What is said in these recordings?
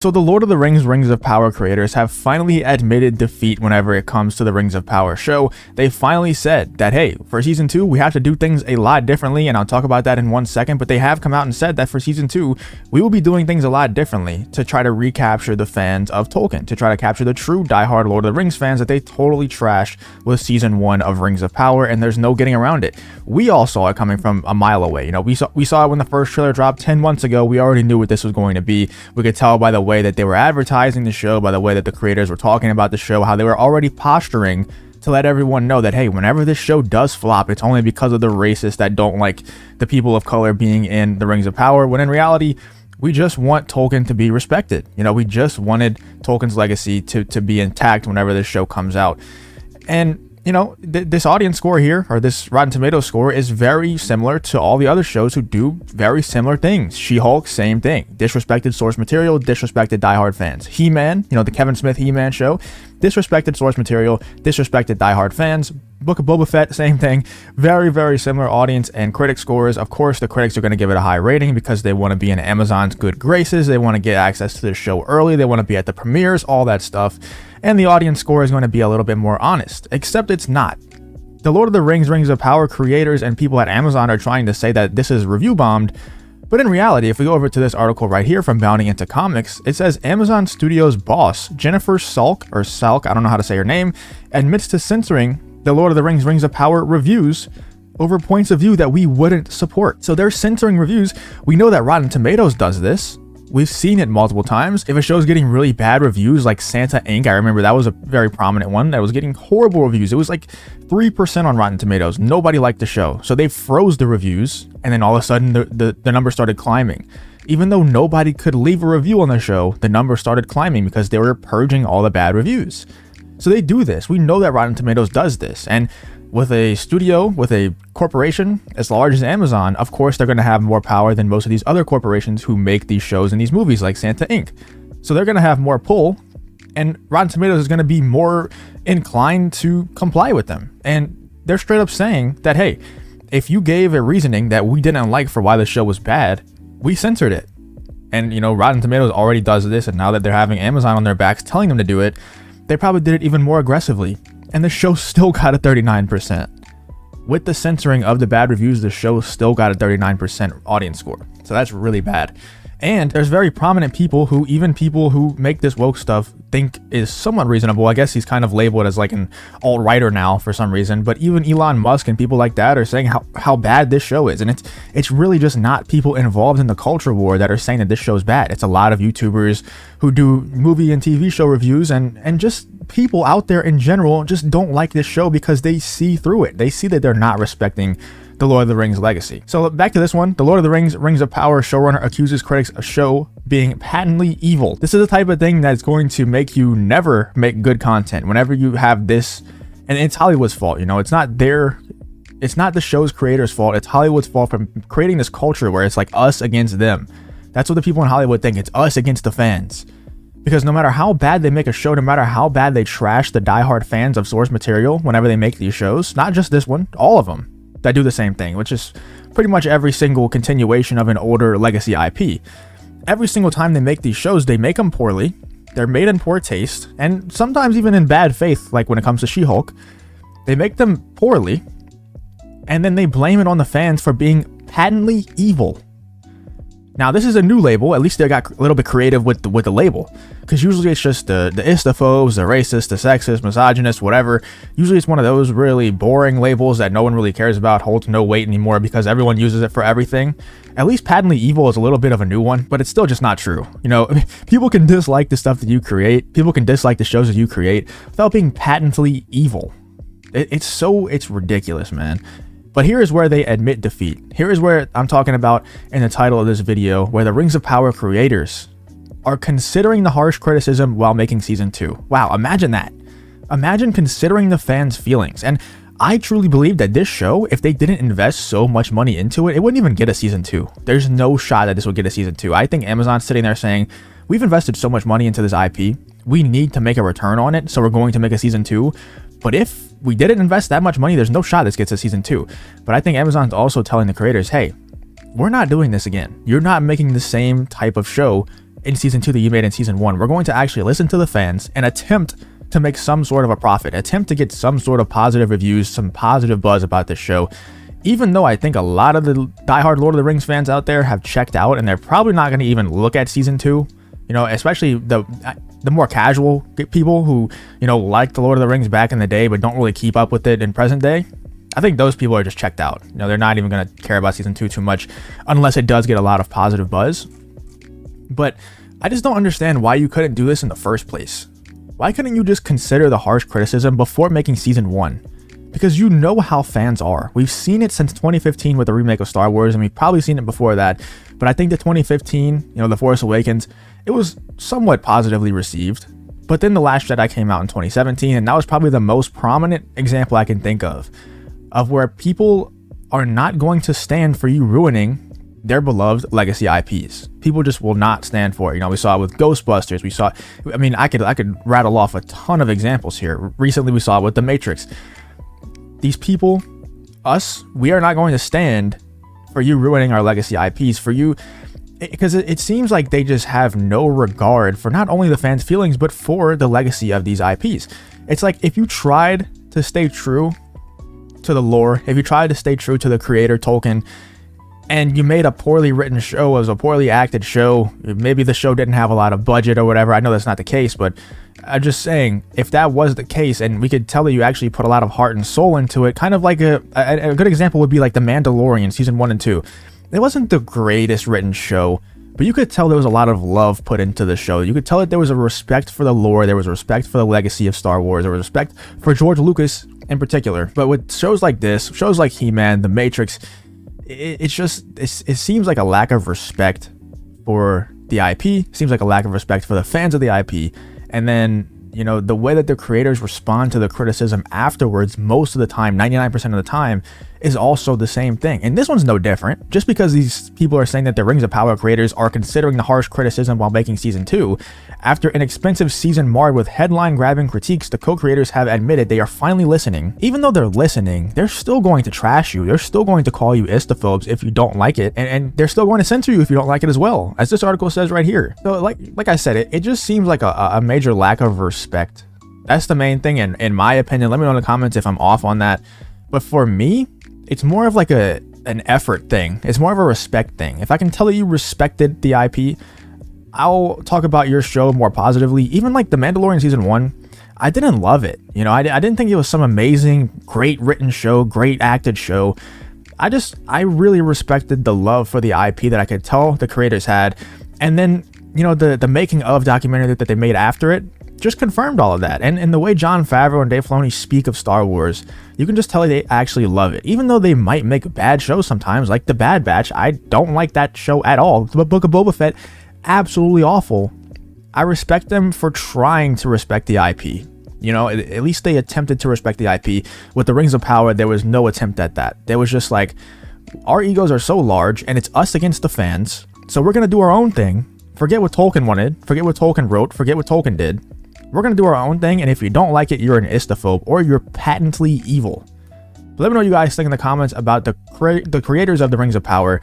So the Lord of the Rings Rings of Power creators have finally admitted defeat whenever it comes to the Rings of Power show. They finally said that, hey, for season 2, we have to do things a lot differently, and I'll talk about that in 1 second, but they have come out and said that for season 2, we will be doing things a lot differently to try to recapture the fans of Tolkien, to try to capture the true diehard Lord of the Rings fans that they totally trashed with season 1 of Rings of Power, and there's no getting around it. We all saw it coming from a mile away. You know, we saw it when the first trailer dropped 10 months ago. We already knew what this was going to be. We could tell by the way that they were advertising the show, by the way that the creators were talking about the show, how they were already posturing to let everyone know that, hey, whenever this show does flop, it's only because of the racists that don't like the people of color being in the Rings of Power, when in reality, we just want Tolkien to be respected. You know, we just wanted Tolkien's legacy to be intact whenever this show comes out. And you know, this audience score here, or this Rotten Tomatoes score, is very similar to all the other shows who do very similar things. She-Hulk, same thing. Disrespected source material, disrespected diehard fans. He-Man, you know, the Kevin Smith He-Man show, disrespected source material, disrespected diehard fans. Book of Boba Fett, same thing. Very, very similar audience and critic scores. Of course, the critics are going to give it a high rating because they want to be in Amazon's good graces. They want to get access to the show early. They want to be at the premieres, all that stuff. And the audience score is going to be a little bit more honest, except it's not. The Lord of the Rings Rings of Power creators and people at Amazon are trying to say that this is review bombed, but in reality, if we go over to this article right here from Bounding Into Comics, it says Amazon Studios boss Jennifer Salk, I don't know how to say her name, admits to censoring the Lord of the Rings Rings of Power reviews over points of view that we wouldn't support. So they're censoring reviews. We know that Rotten Tomatoes does this. We've seen it multiple times. If a show's getting really bad reviews, like Santa Inc., I remember that was a very prominent one that was getting horrible reviews. It was like 3% on Rotten Tomatoes. Nobody liked the show. So they froze the reviews, and then all of a sudden the number started climbing. Even though nobody could leave a review on the show, the number started climbing because they were purging all the bad reviews. So they do this. We know that Rotten Tomatoes does this. And with a studio, with a corporation as large as Amazon, of course, they're going to have more power than most of these other corporations who make these shows and these movies like Santa Inc. So they're going to have more pull, and Rotten Tomatoes is going to be more inclined to comply with them. And they're straight up saying that, hey, if you gave a reasoning that we didn't like for why the show was bad, we censored it. And, you know, Rotten Tomatoes already does this, and now that they're having Amazon on their backs telling them to do it, they probably did it even more aggressively. And the show still got a 39%. With the censoring of the bad reviews, the show still got a 39% audience score. So that's really bad. And there's very prominent people even people who make this woke stuff think is somewhat reasonable. I guess he's kind of labeled as like an alt-righter now for some reason, but even Elon Musk and people like that are saying how bad this show is. And it's really just not people involved in the culture war that are saying that this show's bad. It's a lot of YouTubers who do movie and TV show reviews, and just people out there in general just don't like this show because they see through it. They see that they're not respecting the Lord of the Rings legacy. So back to this one. The Lord of the Rings Rings of Power showrunner accuses critics of show being patently evil. This is the type of thing that's going to make you never make good content. Whenever you have this, and it's Hollywood's fault, you know, it's not the show's creators' fault. It's Hollywood's fault for creating this culture where it's like us against them. That's what the people in Hollywood think. It's us against the fans. Because no matter how bad they make a show, no matter how bad they trash the diehard fans of source material whenever they make these shows, not just this one, all of them that do the same thing, which is pretty much every single continuation of an older legacy IP. Every single time they make these shows, they make them poorly. They're made in poor taste, and sometimes even in bad faith, like when it comes to She-Hulk. They make them poorly, and then they blame it on the fans for being patently evil. Now, this is a new label. At least they got a little bit creative with the label, because usually it's just the istophobes, the racist, the sexist, misogynist, whatever. Usually it's one of those really boring labels that no one really cares about, holds no weight anymore because everyone uses it for everything. At least patently evil is a little bit of a new one, but it's still just not true. You know, people can dislike the stuff that you create. People can dislike the shows that you create without being patently evil. It's ridiculous, man. But here is where they admit defeat. Here is where I'm talking about in the title of this video, where the Rings of Power creators are considering the harsh criticism while making season 2. Wow, imagine that. Imagine considering the fans' feelings. And I truly believe that this show, if they didn't invest so much money into it, it wouldn't even get a season 2. There's no shot that this would get a season 2. I think Amazon's sitting there saying, we've invested so much money into this IP, we need to make a return on it, so we're going to make a season 2. But if we didn't invest that much money, there's no shot this gets a season 2. But I think Amazon's also telling the creators, hey, we're not doing this again. You're not making the same type of show in season 2 that you made in season 1. We're going to actually listen to the fans and attempt to make some sort of a profit, attempt to get some sort of positive reviews, some positive buzz about this show. Even though I think a lot of the diehard Lord of the Rings fans out there have checked out and they're probably not going to even look at season 2, you know, especially the more casual people who, you know, like the Lord of the Rings back in the day but don't really keep up with it in present day. I think those people are just checked out. You know, they're not even going to care about season 2 too much unless it does get a lot of positive buzz. But I just don't understand why you couldn't do this in the first place. Why couldn't you just consider the harsh criticism before making season 1? Because you know how fans are. We've seen it since 2015 with the remake of Star Wars, and we've probably seen it before that. But I think the 2015, you know, The Force Awakens, it was somewhat positively received. But then The Last Jedi came out in 2017, and that was probably the most prominent example I can think of where people are not going to stand for you ruining their beloved legacy IPs. People just will not stand for it. You know, we saw it with Ghostbusters. We saw, I mean, I could rattle off a ton of examples here. Recently, we saw it with The Matrix. These people, us, we are not going to stand for you ruining our legacy IPs, for you, because it seems like they just have no regard for not only the fans' feelings, but for the legacy of these IPs. It's like if you tried to stay true to the lore, if you tried to stay true to the creator Tolkien, and you made a poorly written show, it was a poorly acted show, maybe the show didn't have a lot of budget or whatever. I know that's not the case, but I'm just saying, if that was the case and we could tell that you actually put a lot of heart and soul into it, kind of like a good example would be like The Mandalorian season 1 and 2. It wasn't the greatest written show, but you could tell there was a lot of love put into the show. You could tell that there was a respect for the lore, there was a respect for the legacy of Star Wars, there was respect for George Lucas in particular. But with shows like this, shows like He-Man, The Matrix, it seems like a lack of respect for the IP, seems like a lack of respect for the fans of the IP. And then, you know, the way that the creators respond to the criticism afterwards, most of the time, 99% of the time, is also the same thing. And this one's no different. Just because these people are saying that the Rings of Power creators are considering the harsh criticism while making season 2, after an expensive season marred with headline-grabbing critiques, the co-creators have admitted they are finally listening. Even though they're listening, they're still going to trash you. They're still going to call you istaphobes if you don't like it, and they're still going to censor you if you don't like it as well, as this article says right here. So like I said, it just seems like a major lack of respect. That's the main thing, and in my opinion. Let me know in the comments if I'm off on that. But for me, it's more of like an effort thing. It's more of a respect thing. If I can tell that you respected the IP, I'll talk about your show more positively. Even like The Mandalorian season 1, I didn't love it. You know, I didn't think it was some amazing, great written show, great acted show. I really respected the love for the IP that I could tell the creators had. And then, you know, the making of documentary that they made after it just confirmed all of that. And the way Jon Favreau and Dave Filoni speak of Star Wars, you can just tell they actually love it. Even though they might make bad shows sometimes, like The Bad Batch. I don't like that show at all. The Book of Boba Fett, absolutely awful. I respect them for trying to respect the IP. You know, at least they attempted to respect the IP. With the Rings of Power, there was no attempt at that. There was just like, our egos are so large and it's us against the fans, so we're going to do our own thing. Forget what Tolkien wanted. Forget what Tolkien wrote. Forget what Tolkien did. We're going to do our own thing, and if you don't like it, you're an istaphobe, or you're patently evil. But let me know what you guys think in the comments about the creators of the Rings of Power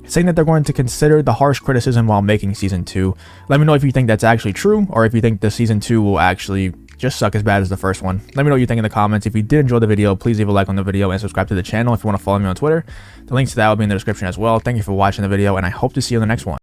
saying that they're going to consider the harsh criticism while making season 2. Let me know if you think that's actually true, or if you think the season 2 will actually just suck as bad as the first one. Let me know what you think in the comments. If you did enjoy the video, please leave a like on the video and subscribe to the channel if you want to follow me on Twitter. The links to that will be in the description as well. Thank you for watching the video, and I hope to see you in the next one.